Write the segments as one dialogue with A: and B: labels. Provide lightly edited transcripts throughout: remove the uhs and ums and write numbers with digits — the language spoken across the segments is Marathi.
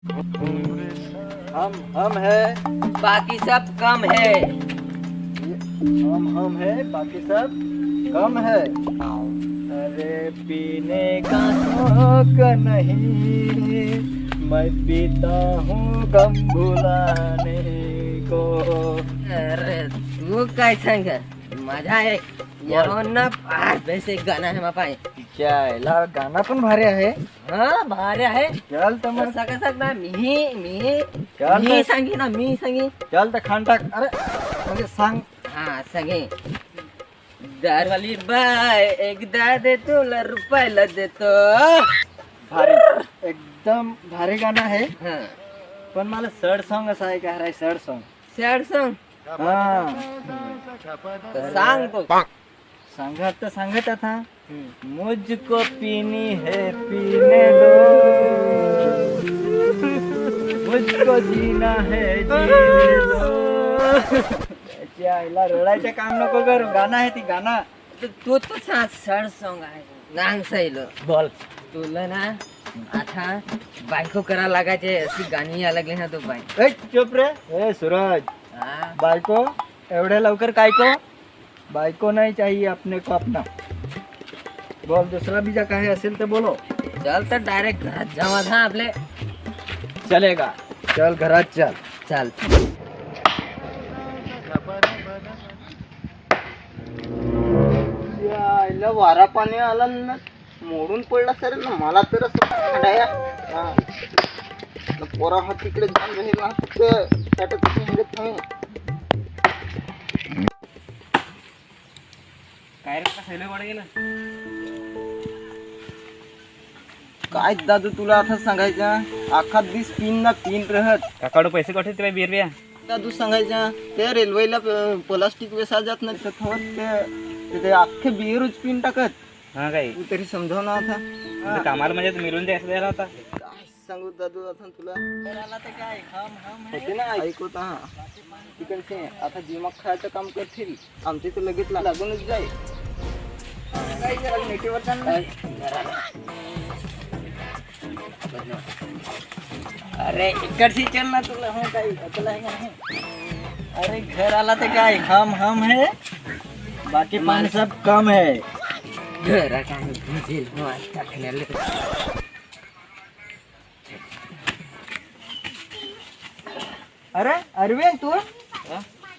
A: हम है,
B: बाकी सब कम है।
A: हम है, बाकी सब कम है। अरे पीने का शौक नहीं, मैं पीता हूँ गम भुलाने को।
B: अरे तू काय सांग, मजा आहे ना फार बेस एक गाणं आहे मापाय.
A: यायला गाणं पण भारी आहे.
B: हा भारी आहे.
A: चल तर मग,
B: सगळं सगळं मी
A: चल
B: मी
A: तर.
B: सांगी ना, मी सांगी.
A: चल तर खान टाक. अरे म्हणजे सांग.
B: हा सांगे. दारवाली बाय एकदा दे तुला रुपयाला देतो.
A: भारी, एकदम भारी गाणं आहे.
B: हा
A: पण मला सड सॉन्ग असं आहे का, सड सॉन्ग.
B: सॅड सॉन्ग
A: हा
B: सांग तो.
A: सांगत तर सांगत आता. मुझको पीनी है पीने दो, मुझको जीना है जीने दो. त्याच्या आईला रडायचं काम नको करू. गाणं आहे ती गाणं.
B: तू तो सॅड सॉन्ग आहे. नांग सैल
A: बोल.
B: तुला ना आता बायको करा लागायचे अशी गाणी या लागली ना तू बाई.
A: ए चुप रे. ए सूरज,
B: हा
A: बायको एवढ्या लवकर काय को? बायको नाही चाहिए अपने को अपना. बोल दुसरा बीजा काही असेल तर बोलो.
B: चल तर डायरेक्ट घरात जावा था आपले.
A: चलेगा. चल घरात चल.
B: चाल.
A: यायला वारा पाणी आला ना, मोडून पडला सर ना. मला तर असं खडाया पोरा हा तिकडे जाऊन राहील ना,
B: काय रे सैल वाढ गेलं.
A: काय दादू तुला आता सांगायचा. अख्खा दिस पिन ना पिन राहत.
C: काकाडू पैसे कुठे तिला बिरव्या
A: दादू सांगायचा त्या रेल्वेला प्लास्टिक वेसा जात नाही ते अख्खे बिहरूच पिन टाकत.
C: हा काय
A: तू तरी समजाव ना आता.
C: आता कामाला म्हणजे मिळून द्यायचं द्यायला होता.
A: काय सांगू दादू आता तुला. होते ना ऐकवत हा तिकडचे आता दिमाग खायचं काम करतील. आमचे तर लगेच लागूनच जाईल. काय जरा नेटीवर चाल ना.
B: अरे इकडची चल ना तुला.
A: हो काही अकल आहे का नाही. अरे घर आला तर काय हम है, बाकी पानी सब कम है.
B: घरात आम्ही भिजेल टाकण्याला.
A: अरे अरविंद तू.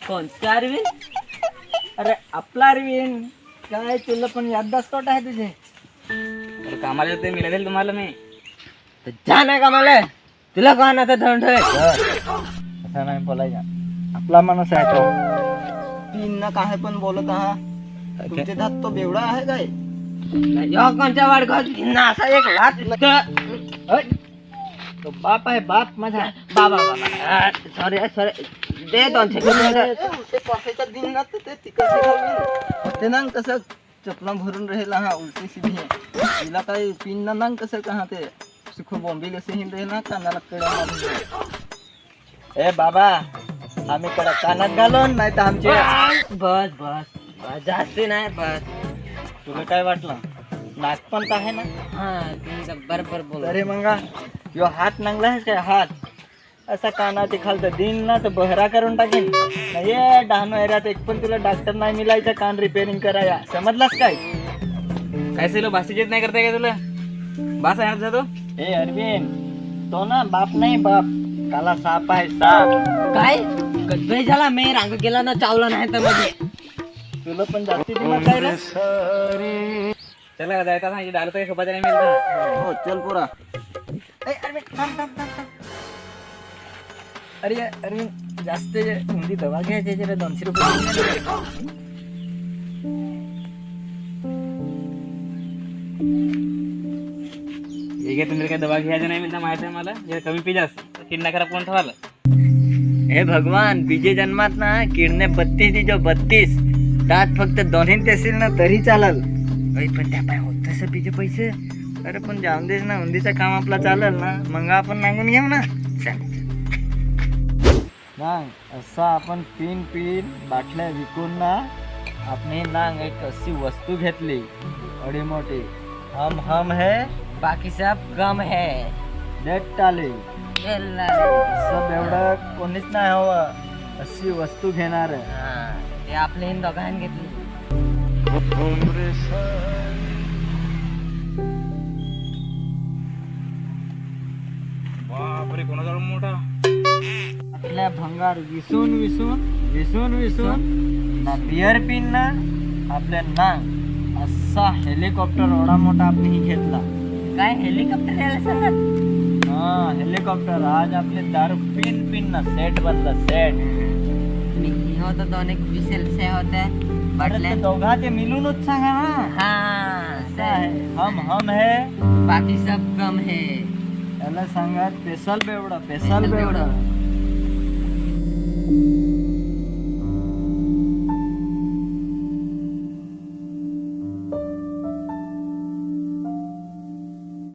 B: कोणता अरविंद?
A: अरे आपला अरविंद. काय तुला पण याददास्त तोट आहे तुझे.
C: तर कामाला ते मिळालेलं तुम्हाला मी.
B: तर जा ना कामाला. तुला कोण आता धंड आहे.
A: असं नाही बोलायचा. आपला माणूस आहे तो. तीन ना काय पण बोलत आहात. तुमचे दात तो बेवडा आहे काय.
B: कोणत्या वाडगाव असा एक लाच.
A: तो बाप आहे बाप माझा.
B: बाबा बाबा सॉरी सॉरी दे 2 सेकंद.
A: उलटे पासायचा दिन ना ते तिकडचे घालून ते ना कसं चपला भरून राहिला. हा उलटी सीधी तिला काही पिन ना ना कसं का ते सुख बॉम्बे कसे हिंद ना कानाला कडा मारून. ए बाबा आम्ही कडा कानात घालून नाही तर आमचे.
B: बस बस बस जास्ती नाही बस.
A: तुला काय वाटलं नाक पण तर आहे ना.
B: हा तुम्ही बरोबर बोल.
A: अरे मंगा यो हात नांगला आहे काय हात असा काना ते खालतं दिन ना तर बहरा करून टाकेन. ये डहाणू एरियात एक पण तुला डॉक्टर नाही मिळायचा कान रिपेअरिंग कराया. समजलास काय.
C: काय सैलो भाषेचेच नाही करताय का तुला. बास आहे जातो.
A: ए अरविंद तो ना बाप नाही बाप काला साप आहे साप.
B: काय कधी झाला मी रांग गेला ना चावला नाही तर मध्ये.
A: तुला पण जास्ती दिमाग काय रे.
C: चला जायचा सांगितलं डाल तर सोबत नाही मिळतं.
A: हो चल पुरा. ए अरविंद थांब थांब थांब थांब. अरे अरविंद जास्त हिंदी दवा घ्यायचे जरा 200 रुपये.
C: एक तुम्ही काय दवा घ्यायचं नाही म्हणता माहिती आहे मला. जरा कमी पिजास किडना करा कोण ठेवाल.
A: हे भगवान बीजे जन्मात ना किडने 32 दी जो 32 दात फक्त दोन्ही असेल ना तरी चालल. पण त्या पाय होत तसं बीजे पैसे. अरे पण जाऊन देस ना उंदीचं काम आपला चालल ना मग आपण नांगून घेऊ ना. नांग असं आपण पिन पिन बाटल्या विकून ना आपली नांग एक अशी वस्तू घेतली एवढी मोठी. हम है
B: बाकी सब कम है.
A: देत टाले.
B: गेला
A: असं एवढं कोणीच नाही हवं अशी वस्तू घेणार आहे.
B: हा, ते आपले दोघांनी घेतली.
C: बापरे कोणाचा मोठा
A: आपल्या भंगार विसून विसून विसून विसून ना बिअर पिन ना आपल्या नांग असा हेलिकॉप्टर एवढा मोठा आपण ही घेतला.
B: काय हेलिकॉप्टर यायला सांगत?
A: हा हेलिकॉप्टर आज आपले दारू पिन पिन ना सेट बनला सेट.
B: मी होतो दोन एक विसेल से होते
A: म्हटले दोघा ते मिळूनच सांगा ना.
B: हाँ
A: असं आहे. हम है
B: बाकी सब कम है.
A: त्याला सांगा स्पेशल बेवडा स्पेशल बेवडा.